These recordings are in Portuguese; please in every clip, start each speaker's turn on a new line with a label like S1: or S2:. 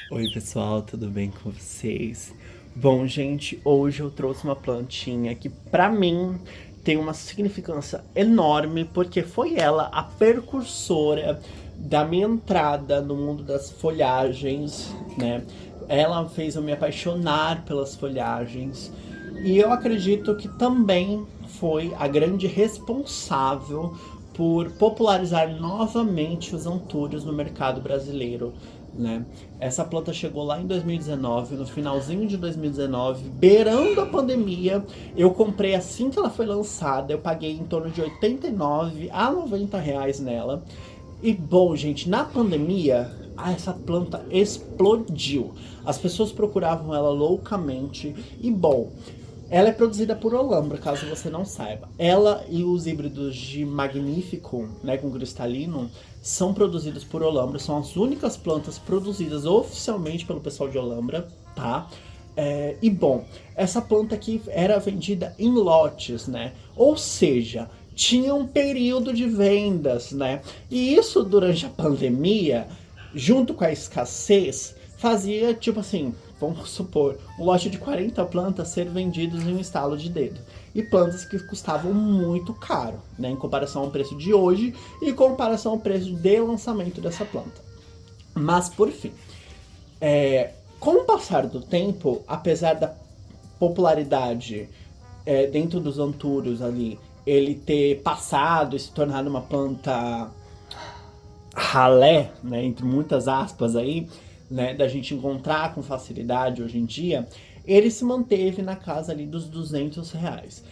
S1: Oi pessoal, tudo bem com vocês? Bom, gente, hoje eu trouxe uma plantinha que pra mim tem uma significância enorme porque foi ela a precursora da minha entrada no mundo das folhagens, né? Ela fez eu me apaixonar pelas folhagens e eu acredito que também foi a grande responsável por popularizar novamente os antúrios no mercado brasileiro, né? Essa planta chegou lá em 2019, no finalzinho de 2019, beirando a pandemia. Eu comprei assim que ela foi lançada, eu paguei em torno de 89 a 90 reais nela. E bom, gente, na pandemia, essa planta explodiu. As pessoas procuravam ela loucamente. E bom, ela é produzida por Olambra, caso você não saiba. Ela e os híbridos de Magnificum, né, com cristalino, são produzidos por Olambra. São as únicas plantas produzidas oficialmente pelo pessoal de Olambra, tá? E bom, essa planta aqui era vendida em lotes, né? Ou seja, tinha um período de vendas, né? E isso durante a pandemia, junto com a escassez, fazia tipo assim, vamos supor, um lote de 40 plantas ser vendidos em um estalo de dedo. E plantas que custavam muito caro, né, em comparação ao preço de hoje e em comparação ao preço de lançamento dessa planta. Mas por fim, com o passar do tempo, apesar da popularidade dentro dos antúrios ali, ele ter passado e se tornado uma planta ralé, né, entre muitas aspas aí, né, da gente encontrar com facilidade hoje em dia, ele se manteve na casa ali dos 200 reais.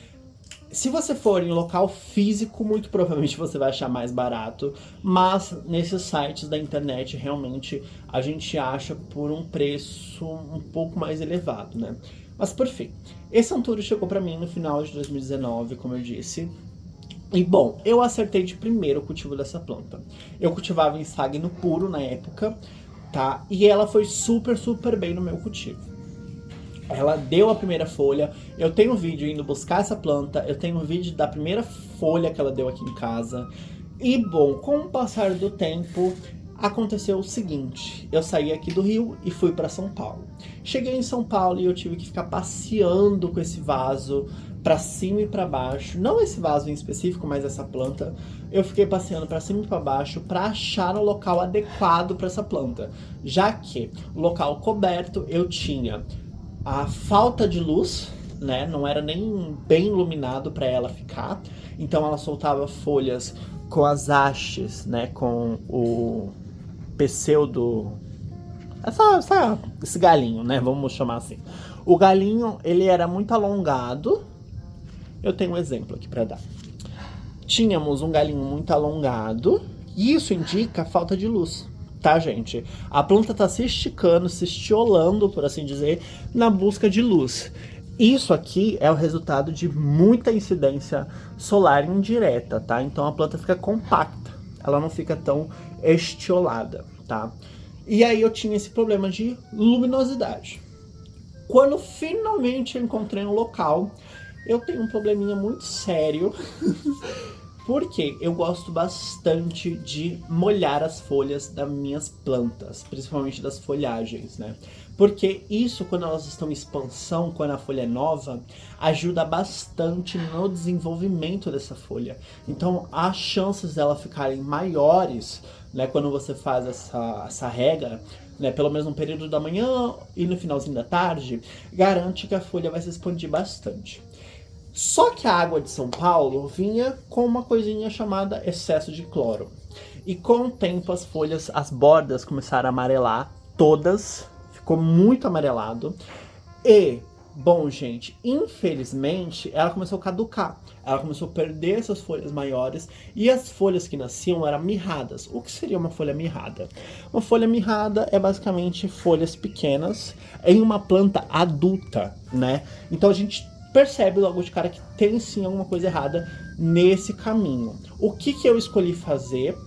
S1: Se você for em local físico, muito provavelmente você vai achar mais barato, mas nesses sites da internet realmente a gente acha por um preço um pouco mais elevado, né? Mas por fim, esse Antúrio chegou para mim no final de 2019, como eu disse. E bom, eu acertei de primeiro o cultivo dessa planta. Eu cultivava em sagno puro na época, tá? E ela foi super, super bem no meu cultivo. Ela deu a primeira folha. Eu tenho um vídeo indo buscar essa planta. Eu tenho um vídeo da primeira folha que ela deu aqui em casa. E bom, com o passar do tempo, aconteceu o seguinte: eu saí aqui do Rio e fui para São Paulo. Cheguei em São Paulo e eu tive que ficar passeando com esse vaso para cima e para baixo. Não esse vaso em específico, mas essa planta. Eu fiquei passeando para cima e para baixo para achar um local adequado para essa planta, já que o local coberto eu tinha a falta de luz, né? Não era nem bem iluminado para ela ficar. Então ela soltava folhas com as hastes, né? Com o pseudo. Esse galinho, né? Vamos chamar assim. O galinho, ele era muito alongado. Eu tenho um exemplo aqui para dar. Tínhamos um galinho muito alongado. E isso indica falta de luz, tá, gente? A planta tá se esticando, se estiolando, por assim dizer, na busca de luz. Isso aqui é o resultado de muita incidência solar indireta, tá? Então a planta fica compacta, ela não fica tão estiolada, tá? E aí eu tinha esse problema de luminosidade. Quando finalmente eu encontrei um local, eu tenho um probleminha muito sério. Porque eu gosto bastante de molhar as folhas das minhas plantas, principalmente das folhagens, né? Porque isso, quando elas estão em expansão, quando a folha é nova, ajuda bastante no desenvolvimento dessa folha. Então, as chances dela ficarem maiores, né, quando você faz essa rega, né, pelo menos no período da manhã e no finalzinho da tarde, garante que a folha vai se expandir bastante. Só que a água de São Paulo vinha com uma coisinha chamada excesso de cloro. E com o tempo as folhas, as bordas começaram a amarelar, todas, ficou muito amarelado. E, bom, gente, infelizmente ela começou a caducar. Ela começou a perder essas folhas maiores e as folhas que nasciam eram mirradas. O que seria uma folha mirrada? Uma folha mirrada é basicamente folhas pequenas em uma planta adulta, né? Então a gente percebe logo de cara que tem sim alguma coisa errada nesse caminho. O que eu escolhi fazer?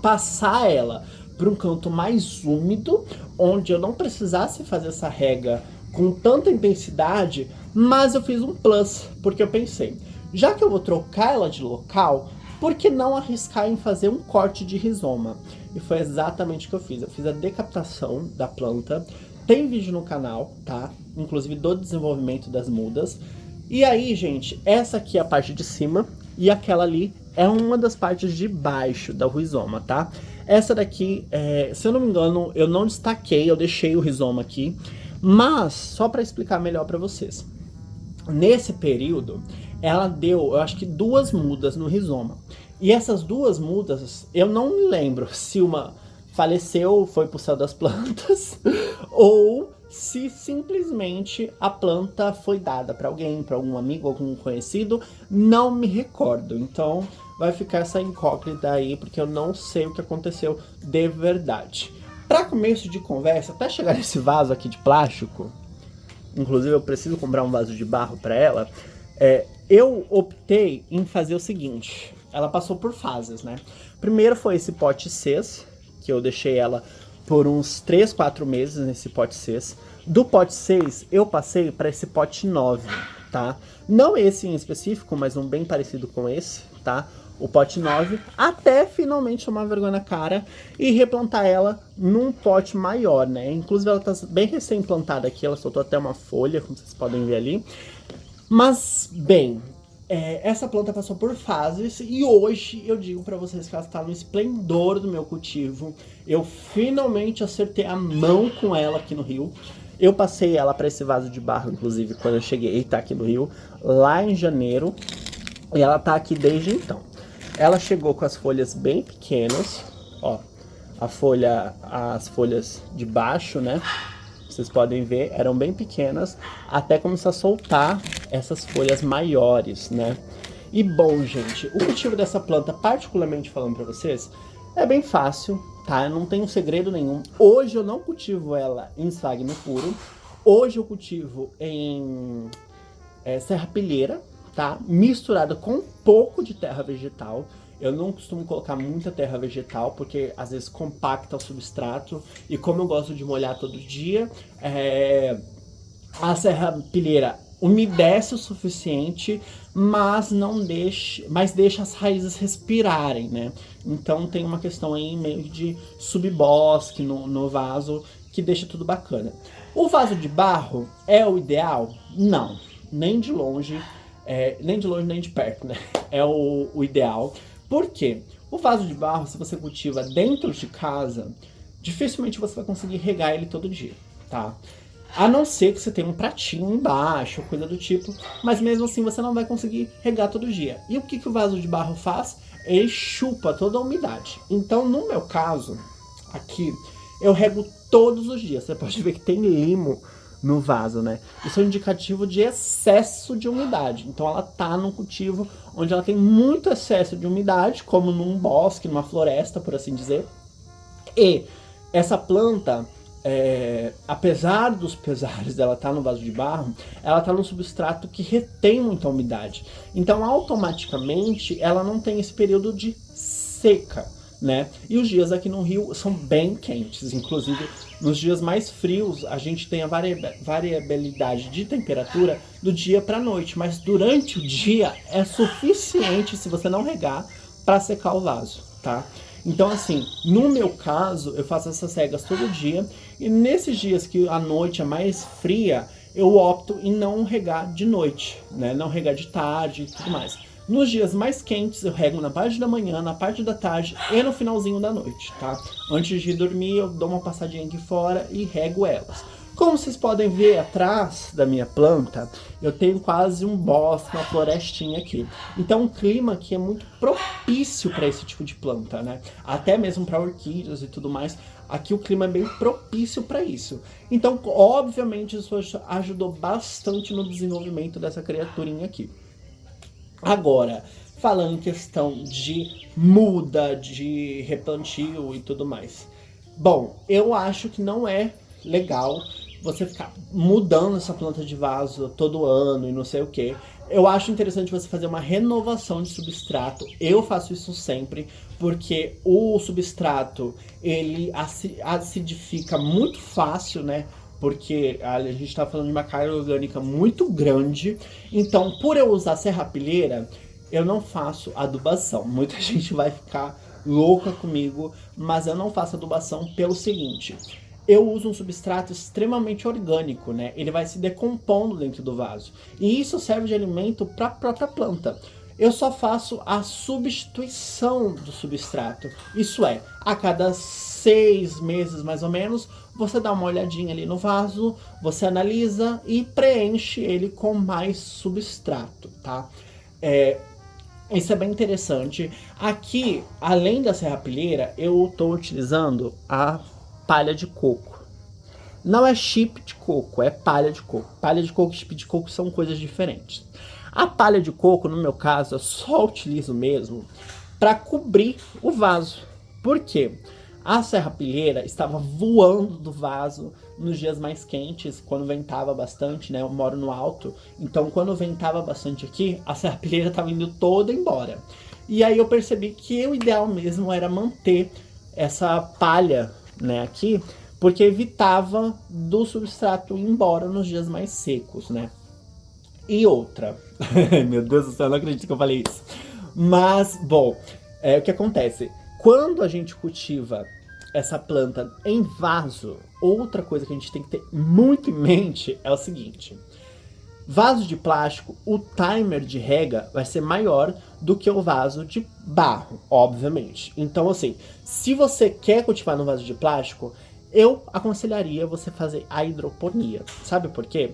S1: Passar ela para um canto mais úmido, onde eu não precisasse fazer essa rega com tanta intensidade, mas eu fiz um plus, porque eu pensei, já que eu vou trocar ela de local, por que não arriscar em fazer um corte de rizoma? E foi exatamente o que eu fiz. Eu fiz a decapitação da planta. Tem vídeo no canal, tá? Inclusive do desenvolvimento das mudas. E aí, gente, essa aqui é a parte de cima e aquela ali é uma das partes de baixo do rizoma, tá? Essa daqui, se eu não me engano, eu não destaquei, eu deixei o rizoma aqui. Mas, só para explicar melhor para vocês. Nesse período, ela deu, eu acho que 2 mudas no rizoma. E essas 2 mudas, eu não me lembro se uma faleceu, foi pro céu das plantas, ou se simplesmente a planta foi dada para alguém, para algum amigo, algum conhecido, não me recordo. Então vai ficar essa incógnita aí, porque eu não sei o que aconteceu de verdade. Para começo de conversa, até chegar nesse vaso aqui de plástico, inclusive eu preciso comprar um vaso de barro para ela, eu optei em fazer o seguinte, ela passou por fases, né? Primeiro foi esse pote 6, que eu deixei ela por uns 3, 4 meses nesse pote 6. Do pote 6, eu passei para esse pote 9, tá? Não esse em específico, mas um bem parecido com esse, tá? O pote 9, até finalmente tomar vergonha na cara e replantar ela num pote maior, né? Inclusive ela tá bem recém-plantada aqui, ela soltou até uma folha, como vocês podem ver ali. Mas, bem, essa planta passou por fases e hoje eu digo pra vocês que ela está no esplendor do meu cultivo. Eu finalmente acertei a mão com ela aqui no Rio. Eu passei ela para esse vaso de barro, inclusive, quando eu cheguei, tá aqui no Rio, lá em janeiro. E ela tá aqui desde então. Ela chegou com as folhas bem pequenas, ó, as folhas de baixo, né? Vocês podem ver, eram bem pequenas, até começar a soltar essas folhas maiores, né? E bom, gente, o cultivo dessa planta, particularmente falando pra vocês, é bem fácil, tá? Não tem um segredo nenhum. Hoje eu não cultivo ela em esfagno puro. Hoje eu cultivo em serrapilheira, tá? Misturada com um pouco de terra vegetal. Eu não costumo colocar muita terra vegetal, porque às vezes compacta o substrato. E como eu gosto de molhar todo dia, a serrapilheira umedece o suficiente, mas deixa as raízes respirarem, né? Então tem uma questão aí meio de subbosque no vaso, que deixa tudo bacana. O vaso de barro é o ideal? Não, nem de longe. Nem de longe nem de perto, né? É o ideal. Por quê? O vaso de barro, se você cultiva dentro de casa, dificilmente você vai conseguir regar ele todo dia, tá? A não ser que você tenha um pratinho embaixo, coisa do tipo, mas mesmo assim você não vai conseguir regar todo dia. E o que o vaso de barro faz? Ele chupa toda a umidade. Então, no meu caso, aqui, eu rego todos os dias. Você pode ver que tem limo no vaso, né? Isso é um indicativo de excesso de umidade. Então ela tá num cultivo onde ela tem muito excesso de umidade, como num bosque, numa floresta, por assim dizer. E essa planta, apesar dos pesares dela estar no vaso de barro, ela tá num substrato que retém muita umidade. Então automaticamente ela não tem esse período de seca, né? E os dias aqui no Rio são bem quentes, inclusive nos dias mais frios a gente tem a variabilidade de temperatura do dia para a noite, mas durante o dia é suficiente, se você não regar, para secar o vaso, tá? Então assim, no meu caso, eu faço essas regas todo dia, e nesses dias que a noite é mais fria, eu opto em não regar de noite, né? Não regar de tarde e tudo mais. Nos dias mais quentes, eu rego na parte da manhã, na parte da tarde e no finalzinho da noite, tá? Antes de dormir, eu dou uma passadinha aqui fora e rego elas. Como vocês podem ver atrás da minha planta, eu tenho quase um bosque, uma florestinha aqui. Então o clima aqui é muito propício para esse tipo de planta, né? Até mesmo para orquídeas e tudo mais. Aqui o clima é bem propício para isso. Então, obviamente, isso ajudou bastante no desenvolvimento dessa criaturinha aqui. Agora, falando em questão de muda, de replantio e tudo mais. Bom, eu acho que não é legal você ficar mudando essa planta de vaso todo ano e não sei o que. Eu acho interessante você fazer uma renovação de substrato. Eu faço isso sempre, porque o substrato, ele acidifica muito fácil, né? Porque a gente está falando de uma carga orgânica muito grande. Então, por eu usar serrapilheira, eu não faço adubação. Muita gente vai ficar louca comigo, mas eu não faço adubação pelo seguinte: eu uso um substrato extremamente orgânico, né? Ele vai se decompondo dentro do vaso. E isso serve de alimento para a própria planta. Eu só faço a substituição do substrato. Isso é, a cada 6 meses mais ou menos, você dá uma olhadinha ali no vaso, você analisa e preenche ele com mais substrato, tá? Isso é bem interessante. Aqui, além da serrapilheira, eu estou utilizando a palha de coco. Não é chip de coco, é palha de coco. Palha de coco e chip de coco são coisas diferentes. A palha de coco, no meu caso, eu só utilizo mesmo para cobrir o vaso. Por quê? A serrapilheira estava voando do vaso nos dias mais quentes, quando ventava bastante, né? Eu moro no alto, então quando ventava bastante aqui, a serrapilheira estava indo toda embora. E aí eu percebi que o ideal mesmo era manter essa palha, né, aqui, porque evitava do substrato ir embora nos dias mais secos, né? E outra, meu Deus do céu, eu não acredito que eu falei isso. Mas, bom, o que acontece? Quando a gente cultiva essa planta em vaso, outra coisa que a gente tem que ter muito em mente é o seguinte: vaso de plástico, o timer de rega vai ser maior do que o vaso de barro, obviamente. Então, assim, se você quer cultivar no vaso de plástico, eu aconselharia você fazer a hidroponia. Sabe por quê?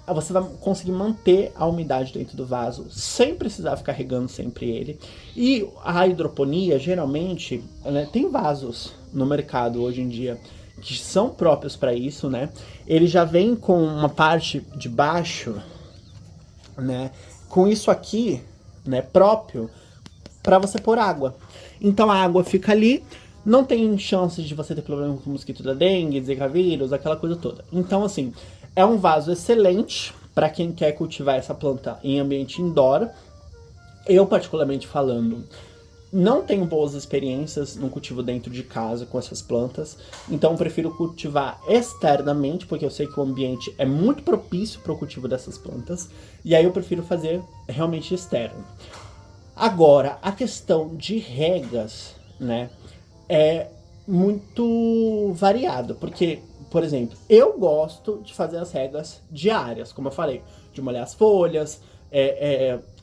S1: Você vai conseguir manter a umidade dentro do vaso sem precisar ficar regando sempre ele. E a hidroponia, geralmente, né, tem vasos no mercado hoje em dia que são próprios para isso, né? Ele já vem com uma parte de baixo, né, com isso aqui, né, próprio para você pôr água. Então a água fica ali, não tem chances de você ter problema com o mosquito da dengue, zika vírus, aquela coisa toda. Então, assim, é um vaso excelente para quem quer cultivar essa planta em ambiente indoor. Eu, particularmente falando, não tenho boas experiências no cultivo dentro de casa com essas plantas, então eu prefiro cultivar externamente, porque eu sei que o ambiente é muito propício para o cultivo dessas plantas, e aí eu prefiro fazer realmente externo. Agora, a questão de regas, né, é muito variado, porque, por exemplo, eu gosto de fazer as regas diárias, como eu falei, de molhar as folhas.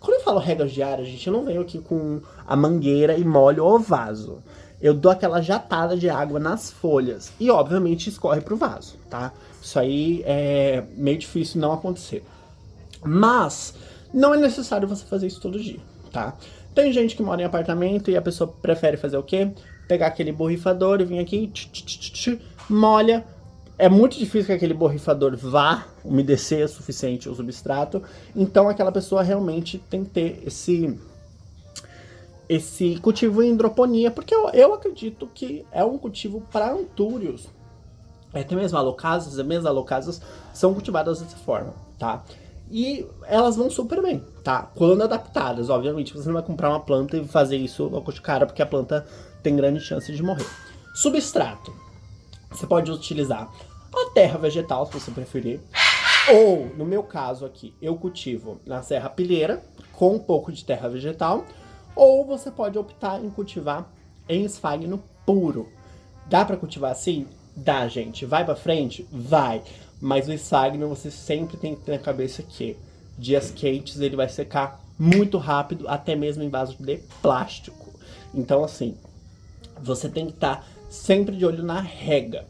S1: Quando eu falo regas diárias, gente, eu não venho aqui com a mangueira e molho o vaso. Eu dou aquela jatada de água nas folhas e, obviamente, escorre pro vaso, tá? Isso aí é meio difícil não acontecer. Mas não é necessário você fazer isso todo dia, tá? Tem gente que mora em apartamento e a pessoa prefere fazer o quê? Pegar aquele borrifador e vir aqui, molha. É muito difícil que aquele borrifador vá umedecer o suficiente o substrato. Então aquela pessoa realmente tem que ter esse cultivo em hidroponia, porque eu acredito que é um cultivo para antúrios. Até mesmo alocasas, as mesmas alocasas são cultivadas dessa forma, tá? E elas vão super bem, tá? Quando adaptadas, obviamente. Você não vai comprar uma planta e fazer isso logo de cara, porque a planta tem grande chance de morrer. Substrato. Você pode utilizar a terra vegetal, se você preferir. Ou, no meu caso aqui, eu cultivo na serrapilheira, com um pouco de terra vegetal. Ou você pode optar em cultivar em esfagno puro. Dá pra cultivar assim? Dá, gente. Vai pra frente? Vai. Mas o esfagno você sempre tem que ter na cabeça que dias quentes ele vai secar muito rápido, até mesmo em vaso de plástico. Então, assim, você tem que estar sempre de olho na rega.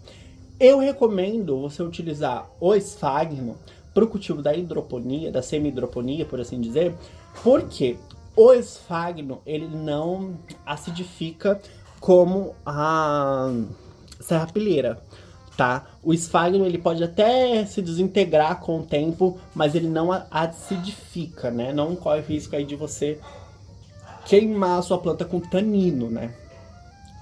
S1: Eu recomendo você utilizar o esfagno para o cultivo da hidroponia, da semi-hidroponia, por assim dizer, porque o esfagno ele não acidifica como a serrapilheira, tá? O esfagno ele pode até se desintegrar com o tempo, mas ele não acidifica, né? Não corre o risco aí de você queimar a sua planta com tanino, né?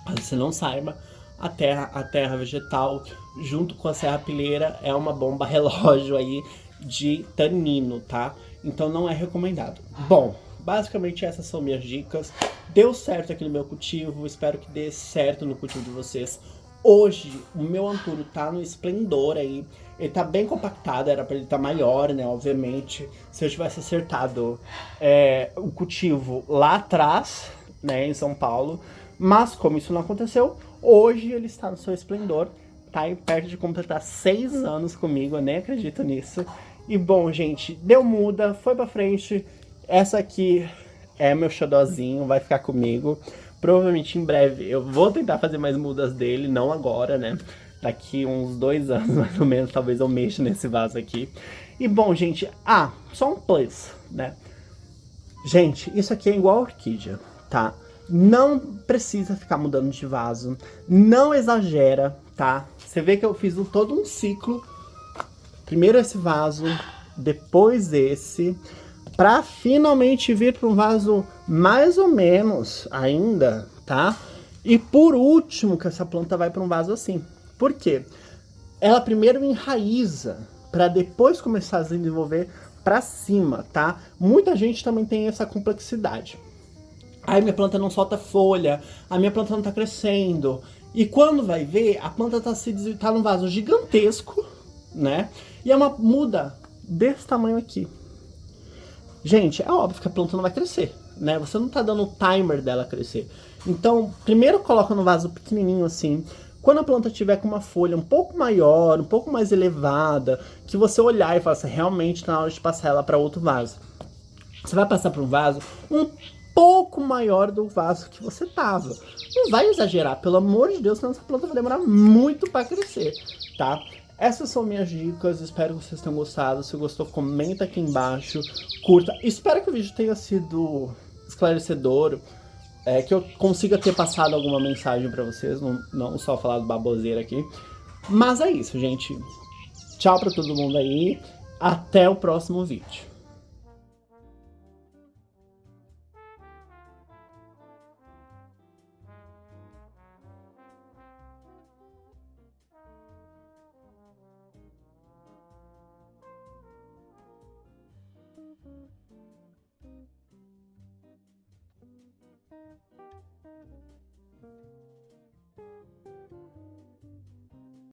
S1: Mas você não saiba, a terra vegetal junto com a serrapilheira é uma bomba relógio aí de tanino, tá? Então não é recomendado. Bom, basicamente essas são minhas dicas. Deu certo aqui no meu cultivo, espero que dê certo no cultivo de vocês. Hoje, o meu Antúrio tá no esplendor aí. Ele tá bem compactado, era pra ele estar maior, né? Obviamente, se eu tivesse acertado o cultivo lá atrás, né, em São Paulo. Mas, como isso não aconteceu, hoje ele está no seu esplendor. Tá aí perto de completar 6 anos comigo, eu nem acredito nisso. E bom, gente, deu muda, foi pra frente. Essa aqui é meu xodózinho, vai ficar comigo. Provavelmente em breve eu vou tentar fazer mais mudas dele, não agora, né? Daqui uns 2 anos, mais ou menos, talvez eu mexa nesse vaso aqui. E bom, gente, só um plus, né? Gente, isso aqui é igual a orquídea, tá? Não precisa ficar mudando de vaso, não exagera, tá? Você vê que eu fiz todo um ciclo. Primeiro esse vaso, depois esse, pra finalmente vir para um vaso mais ou menos ainda, tá? E por último que essa planta vai para um vaso assim. Por quê? Ela primeiro enraiza para depois começar a se desenvolver para cima, tá? Muita gente também tem essa complexidade. Aí minha planta não solta folha, a minha planta não tá crescendo. E quando vai ver, a planta tá num vaso gigantesco, né? E é uma muda desse tamanho aqui. Gente, é óbvio que a planta não vai crescer, né? Você não tá dando o timer dela crescer. Então, primeiro coloca no vaso pequenininho assim. Quando a planta tiver com uma folha um pouco maior, um pouco mais elevada, que você olhar e falar assim, realmente tá na hora de passar ela para outro vaso. Você vai passar para um vaso um pouco maior do vaso que você tava. Não vai exagerar, pelo amor de Deus, senão essa planta vai demorar muito para crescer, tá? Essas são minhas dicas, espero que vocês tenham gostado. Se gostou, comenta aqui embaixo, curta. Espero que o vídeo tenha sido esclarecedor, que eu consiga ter passado alguma mensagem pra vocês, não só falar do baboseira aqui. Mas é isso, gente. Tchau pra todo mundo aí, até o próximo vídeo.